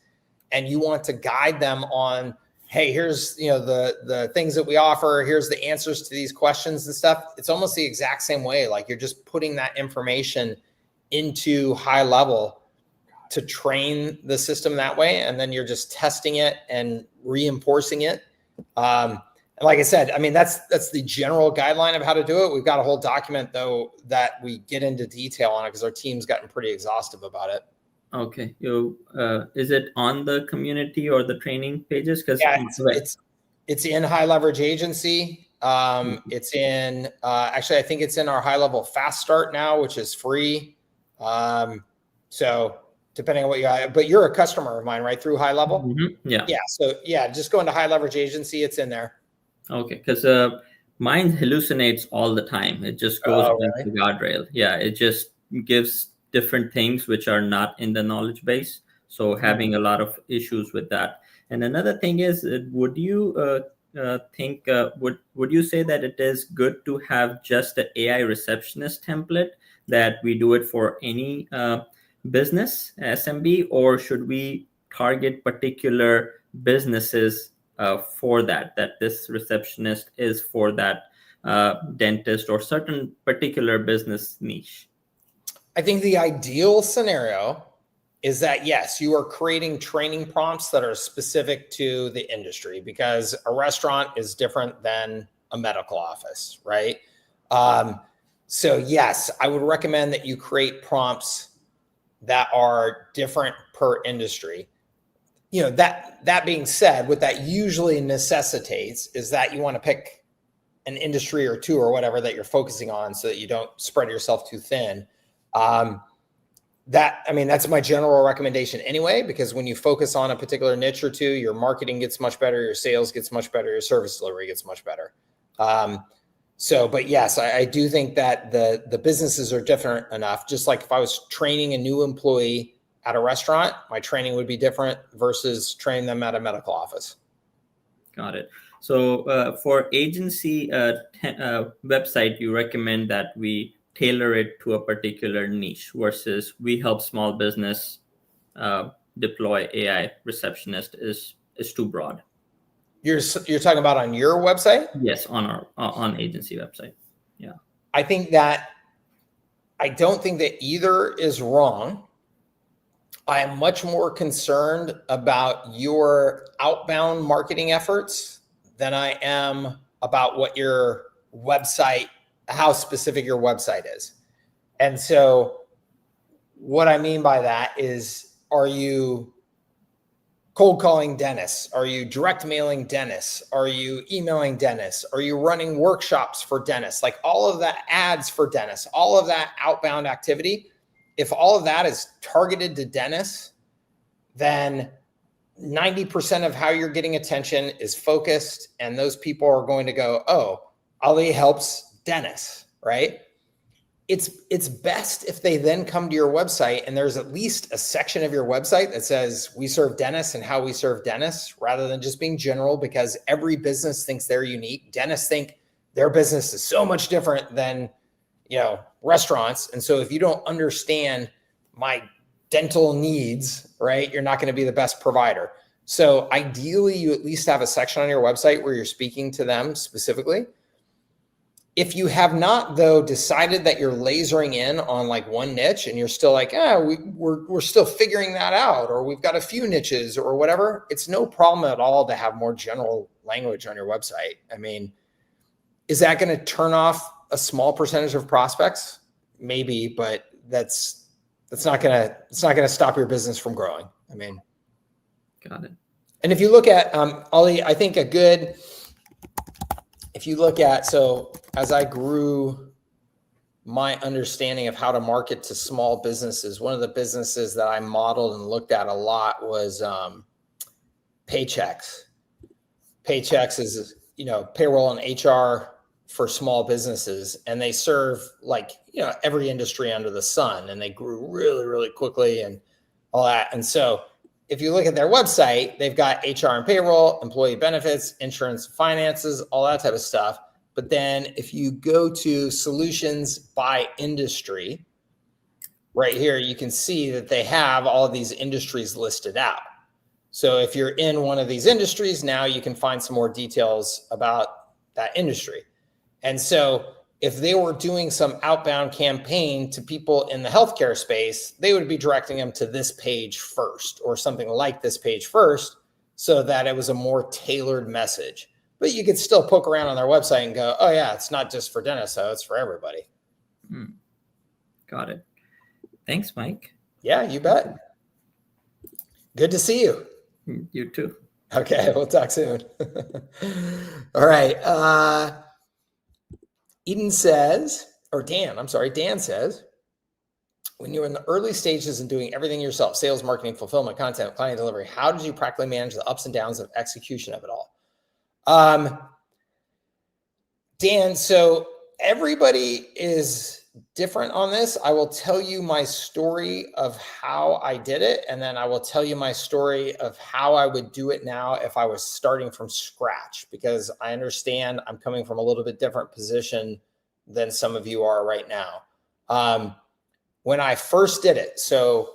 and you want to guide them on, hey, here's the things that we offer, here's the answers to these questions and stuff. It's almost the exact same way. Like you're just putting that information into high level to train the system that way, and then you're just testing it and reinforcing it. And like I said, I mean, that's the general guideline of how to do it. We've got a whole document though that we get into detail on it, because our team's gotten pretty exhaustive about it. Okay. Is it on the community or the training pages? Because yeah, it's in High Leverage Agency. It's in actually, I think it's in our high level fast start now, which is free. So depending on what you have, but you're a customer of mine, right? Through High Level. Mm-hmm. Yeah. Yeah. So yeah, just go into High Leverage Agency. It's in there. Okay. Because mine hallucinates all the time. It just goes into the guardrail. Yeah. It just gives different things which are not in the knowledge base. So having a lot of issues with that. And another thing is, would you think, would you say that it is good to have just the AI receptionist template, that we do it for any business SMB, or should we target particular businesses for that this receptionist is for that dentist or certain particular business niche? I think the ideal scenario is that, yes, you are creating training prompts that are specific to the industry, because a restaurant is different than a medical office, right? So yes, I would recommend that you create prompts that are different per industry. That being said, what that usually necessitates is that you want to pick an industry or two or whatever that you're focusing on, so that you don't spread yourself too thin. That's my general recommendation anyway, because when you focus on a particular niche or two, your marketing gets much better, your sales gets much better, your service delivery gets much better. But yes, I do think that the businesses are different enough. Just like if I was training a new employee at a restaurant, my training would be different versus training them at a medical office. Got it. So for agency website, you recommend that we tailor it to a particular niche, versus we help small business deploy AI receptionist is too broad. You're talking about on your website? Yes, on our agency website. Yeah. I don't think that either is wrong. I am much more concerned about your outbound marketing efforts than I am about what your website, how specific your website is. And so what I mean by that is, are you cold calling dentists? Are you direct mailing dentists? Are you emailing dentists? Are you running workshops for dentists? Like all of that ads for dentists, all of that outbound activity, if all of that is targeted to dentists, then 90% of how you're getting attention is focused, and those people are going to go, oh, Ali helps dentists, right? It's best if they then come to your website and there's at least a section of your website that says we serve dentists and how we serve dentists, rather than just being general, because every business thinks they're unique. Dentists think their business is so much different than, restaurants. And so if you don't understand my dental needs, right, you're not going to be the best provider. So ideally, you at least have a section on your website where you're speaking to them specifically. If you have not, though, decided that you're lasering in on like one niche and you're still like, we're still figuring that out, or we've got a few niches or whatever, it's no problem at all to have more general language on your website. I mean, is that going to turn off a small percentage of prospects? Maybe, but that's not going to stop your business from growing. I mean, got it. And if you look at Ollie, I think so as I grew my understanding of how to market to small businesses, one of the businesses that I modeled and looked at a lot was Paychex. Paychex is, payroll and HR for small businesses, and they serve every industry under the sun, and they grew really, really quickly and all that. And so if you look at their website, they've got HR and payroll, employee benefits, insurance, finances, all that type of stuff. But then if you go to solutions by industry, right here, you can see that they have all of these industries listed out. So if you're in one of these industries, now you can find some more details about that industry. And so if they were doing some outbound campaign to people in the healthcare space, they would be directing them to this page first, or something like this page first, so that it was a more tailored message. But you could still poke around on their website and go, oh yeah, it's not just for dentists, so it's for everybody. Got it. Thanks, Mike. Yeah, you bet. Good to see you. You too. Okay, we'll talk soon. All right. Dan says, when you're in the early stages and doing everything yourself, sales, marketing, fulfillment, content, client delivery, how did you practically manage the ups and downs of execution of it all? Dan, so everybody is different on this. I will tell you my story of how I did it, and then I will tell you my story of how I would do it now if I was starting from scratch, because I understand I'm coming from a little bit different position than some of you are right now. When I first did it, so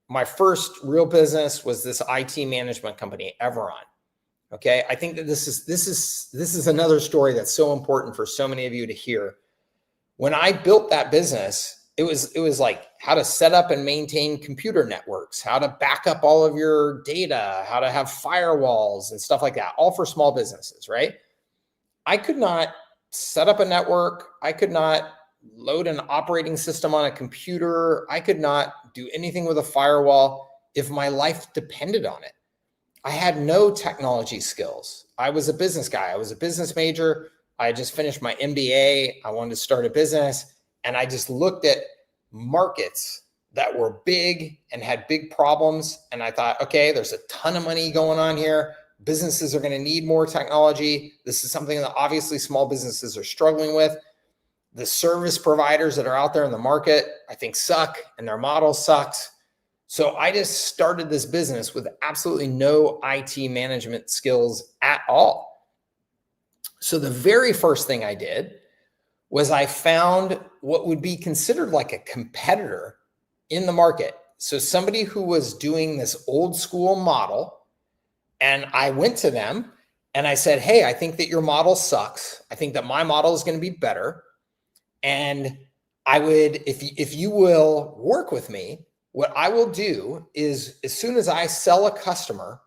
my first real business was this IT management company, Everon. Okay, I think that this is another story that's so important for so many of you to hear. When I built that business, it was like how to set up and maintain computer networks, how to back up all of your data, how to have firewalls and stuff like that, all for small businesses, right? I could not set up a network. I could not load an operating system on a computer. I could not do anything with a firewall if my life depended on it. I had no technology skills. I was a business guy. I was a business major. I had just finished my MBA. I wanted to start a business, and I just looked at markets that were big and had big problems. And I thought, okay, there's a ton of money going on here. Businesses are going to need more technology. This is something that obviously small businesses are struggling with. The service providers that are out there in the market, I think, suck, and their model sucks. So I just started this business with absolutely no IT management skills at all. So the very first thing I did was I found what would be considered like a competitor in the market. So somebody who was doing this old school model, and I went to them and I said, hey, I think that your model sucks. I think that my model is going to be better. And I would, if you will work with me, what I will do is as soon as I sell a customer,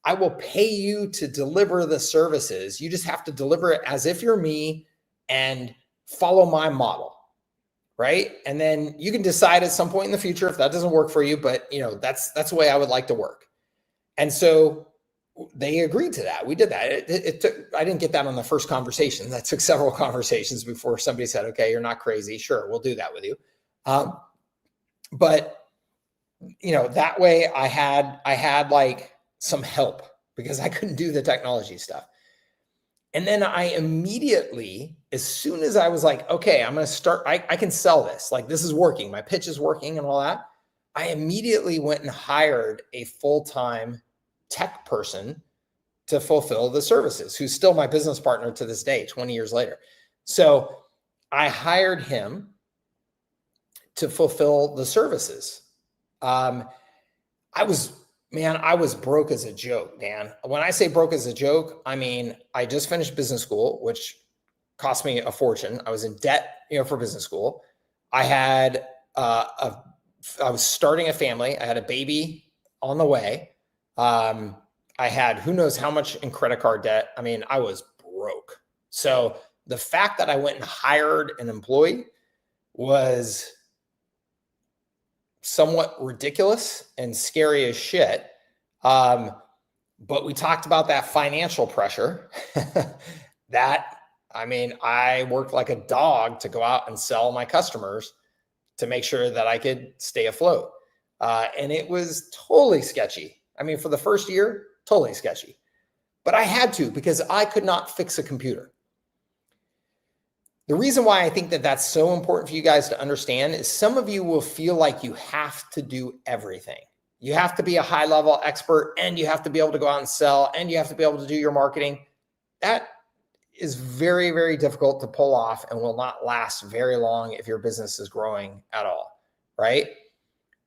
I will pay you to deliver the services. You just have to deliver it as if you're me and follow my model, right? And then you can decide at some point in the future if that doesn't work for you, but that's the way I would like to work. And so they agreed to that. We did that. It took, I didn't get that on the first conversation. That took several conversations before somebody said, okay, you're not crazy. Sure, we'll do that with you. But that way I had like some help because I couldn't do the technology stuff. And then I immediately, as soon as I was like, okay, I'm going to start, I can sell this. Like, this is working. My pitch is working and all that. I immediately went and hired a full-time tech person to fulfill the services, who's still my business partner to this day, 20 years later. So I hired him to fulfill the services. I was broke as a joke, Dan. When I say broke as a joke, I mean, I just finished business school, which cost me a fortune. I was in debt, for business school. I had I was starting a family. I had a baby on the way. I had who knows how much in credit card debt. I mean, I was broke. So the fact that I went and hired an employee was somewhat ridiculous and scary as shit. But we talked about that financial pressure I worked like a dog to go out and sell my customers to make sure that I could stay afloat. And it was totally sketchy. I mean, for the first year, totally sketchy, but I had to, because I could not fix a computer. The reason why I think that that's so important for you guys to understand is some of you will feel like you have to do everything. You have to be a high level expert, and you have to be able to go out and sell, and you have to be able to do your marketing. That is very, very difficult to pull off and will not last very long if your business is growing at all, right?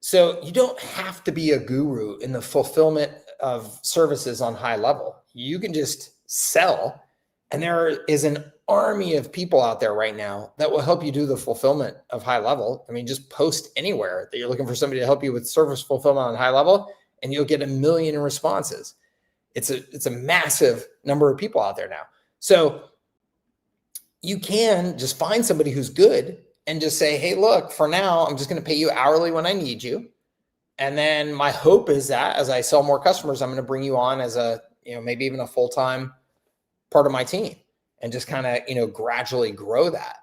So you don't have to be a guru in the fulfillment of services on high level. You can just sell, and there is an army of people out there right now that will help you do the fulfillment of high level. I mean, just post anywhere that you're looking for somebody to help you with service fulfillment on high level, and you'll get 1 million responses. It's a massive number of people out there now. So you can just find somebody who's good and just say, hey, look, for now, I'm just going to pay you hourly when I need you. And then my hope is that as I sell more customers, I'm going to bring you on as a, maybe even a full-time part of my team, and just kind of, gradually grow that.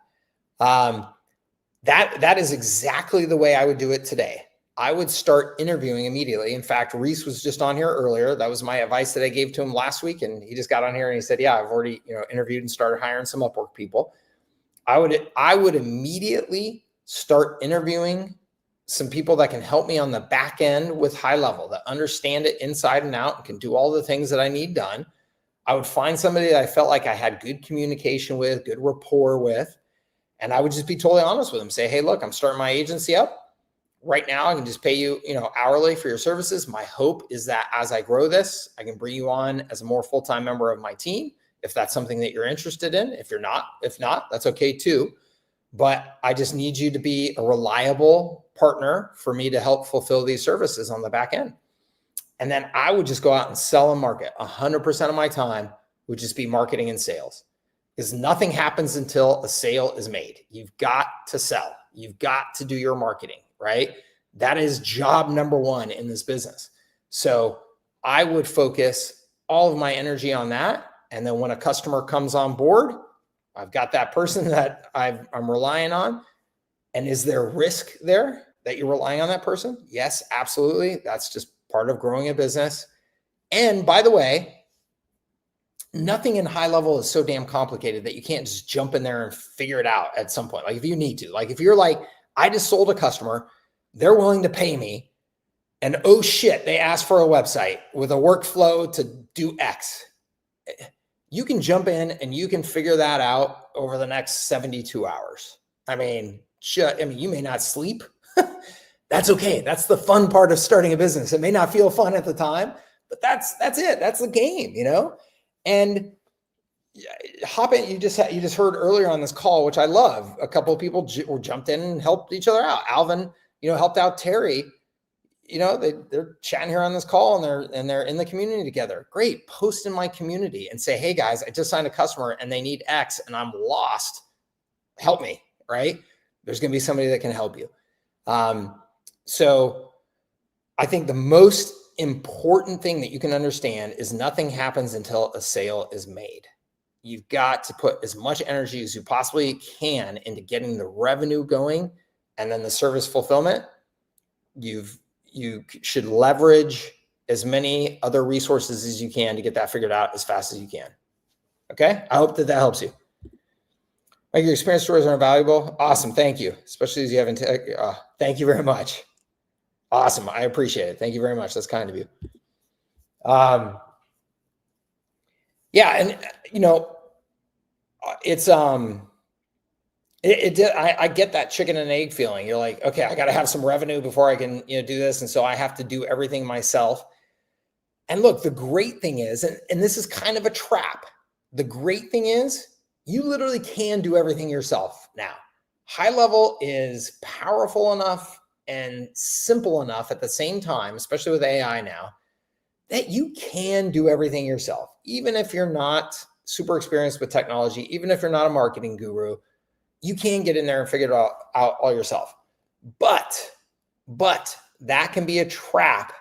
That is exactly the way I would do it today. I would start interviewing immediately. In fact, Reese was just on here earlier. That was my advice that I gave to him last week. And he just got on here and he said, yeah, I've already, interviewed and started hiring some Upwork people. I would immediately start interviewing some people that can help me on the back end with high level, that understand it inside and out and can do all the things that I need done. I would find somebody that I felt like I had good communication with, good rapport with, and I would just be totally honest with them. Say, hey, look, I'm starting my agency up. Right now, I can just pay you, hourly for your services. My hope is that as I grow this, I can bring you on as a more full-time member of my team, if that's something that you're interested in. If not, that's okay too. But I just need you to be a reliable partner for me to help fulfill these services on the back end. And then I would just go out and sell and market. 100% of my time would just be marketing and sales, because nothing happens until a sale is made. You've got to sell. You've got to do your marketing, right? That is job number one in this business. So I would focus all of my energy on that. And then when a customer comes on board, I've got that person that I'm relying on. And is there risk there that you're relying on that person? Yes, absolutely. That's just part of growing a business. And by the way, nothing in high level is so damn complicated that you can't just jump in there and figure it out at some point. Like if you need to, like if you're like, I just sold a customer, they're willing to pay me, and oh shit, they asked for a website with a workflow to do X. You can jump in and you can figure that out over the next 72 hours. I mean, you may not sleep. That's okay. That's the fun part of starting a business. It may not feel fun at the time, but that's it. That's the game, And hop in. You just heard earlier on this call, which I love. A couple of people jumped in and helped each other out. Alvin, helped out Terry. They're chatting here on this call, and they're in the community together. Great. Post in my community and say, hey guys, I just signed a customer and they need X and I'm lost. Help me, right? There's going to be somebody that can help you. So I think the most important thing that you can understand is nothing happens until a sale is made. You've got to put as much energy as you possibly can into getting the revenue going, and then the service fulfillment. You should leverage as many other resources as you can to get that figured out as fast as you can. Okay. I hope that helps you. Like, your experience stories are invaluable. Awesome. Thank you. Especially as you haven't. Thank you very much. Awesome. I appreciate it. Thank you very much. That's kind of you. Yeah. And it's, I get that chicken and egg feeling. You're like, okay, I got to have some revenue before I can, do this. And so I have to do everything myself. And look, the great thing is, and this is kind of a trap. The great thing is you literally can do everything yourself now. High level is powerful enough and simple enough at the same time, especially with AI now, that you can do everything yourself. Even if you're not super experienced with technology, even if you're not a marketing guru, you can get in there and figure it out all yourself. But that can be a trap,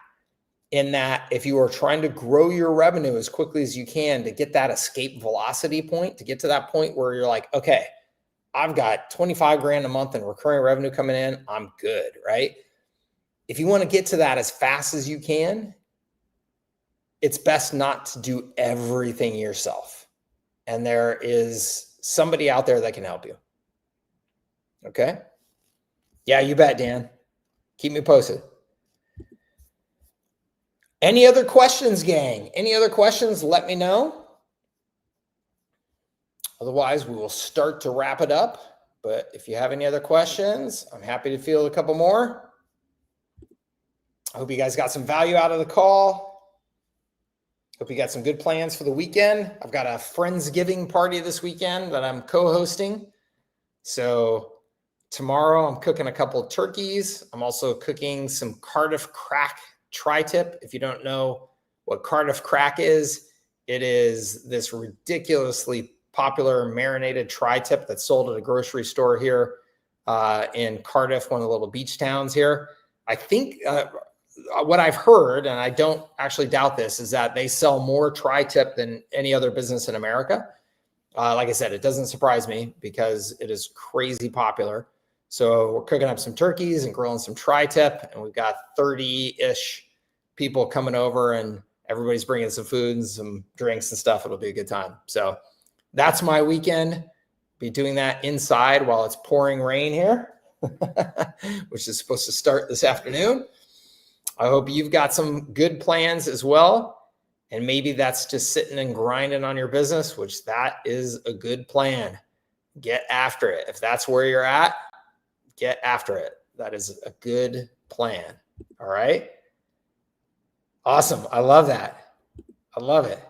in that if you are trying to grow your revenue as quickly as you can to get that escape velocity point, to get to that point where you're like, okay, I've got 25 grand a month in recurring revenue coming in, I'm good, right? If you want to get to that as fast as you can, it's best not to do everything yourself. And there is somebody out there that can help you. Okay? Yeah, you bet, Dan. Keep me posted. Any other questions, gang? Any other questions? Let me know. Otherwise, we will start to wrap it up. But if you have any other questions, I'm happy to field a couple more. I hope you guys got some value out of the call. Hope you got some good plans for the weekend. I've got a Friendsgiving party this weekend that I'm co-hosting. So tomorrow I'm cooking a couple of turkeys. I'm also cooking some Cardiff crack tri-tip. If you don't know what Cardiff crack is, it is this ridiculously popular marinated tri-tip that's sold at a grocery store here in Cardiff, one of the little beach towns here. I think what I've heard, and I don't actually doubt this, is that they sell more tri-tip than any other business in America. Like I said, it doesn't surprise me because it is crazy popular. So we're cooking up some turkeys and grilling some tri-tip, and we've got 30-ish people coming over, and everybody's bringing some food and some drinks and stuff. It'll be a good time. So that's my weekend. Be doing that inside while it's pouring rain here, which is supposed to start this afternoon. I hope you've got some good plans as well. And maybe that's just sitting and grinding on your business, which that is a good plan. Get after it. If that's where you're at, get after it. That is a good plan. All right. Awesome. I love that. I love it.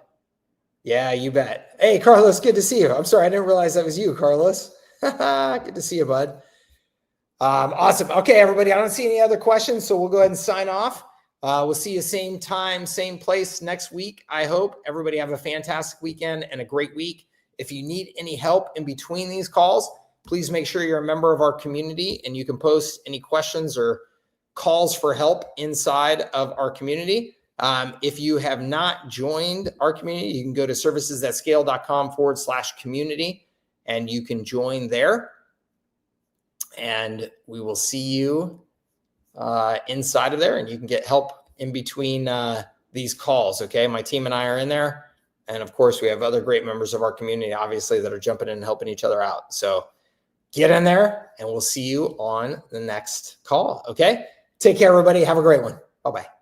Yeah, you bet. Hey, Carlos, good to see you. I'm sorry, I didn't realize that was you, Carlos. Good to see you, bud. Awesome. Okay, everybody, I don't see any other questions, so we'll go ahead and sign off. We'll see you same time, same place next week. I hope everybody have a fantastic weekend and a great week. If you need any help in between these calls, please make sure you're a member of our community, and you can post any questions or calls for help inside of our community. If you have not joined our community, you can go to servicesthatscale.com/community, and you can join there. And we will see you inside of there, and you can get help in between these calls. Okay. My team and I are in there. And of course, we have other great members of our community, obviously, that are jumping in and helping each other out. So get in there, and we'll see you on the next call. Okay. Take care, everybody. Have a great one. Bye-bye.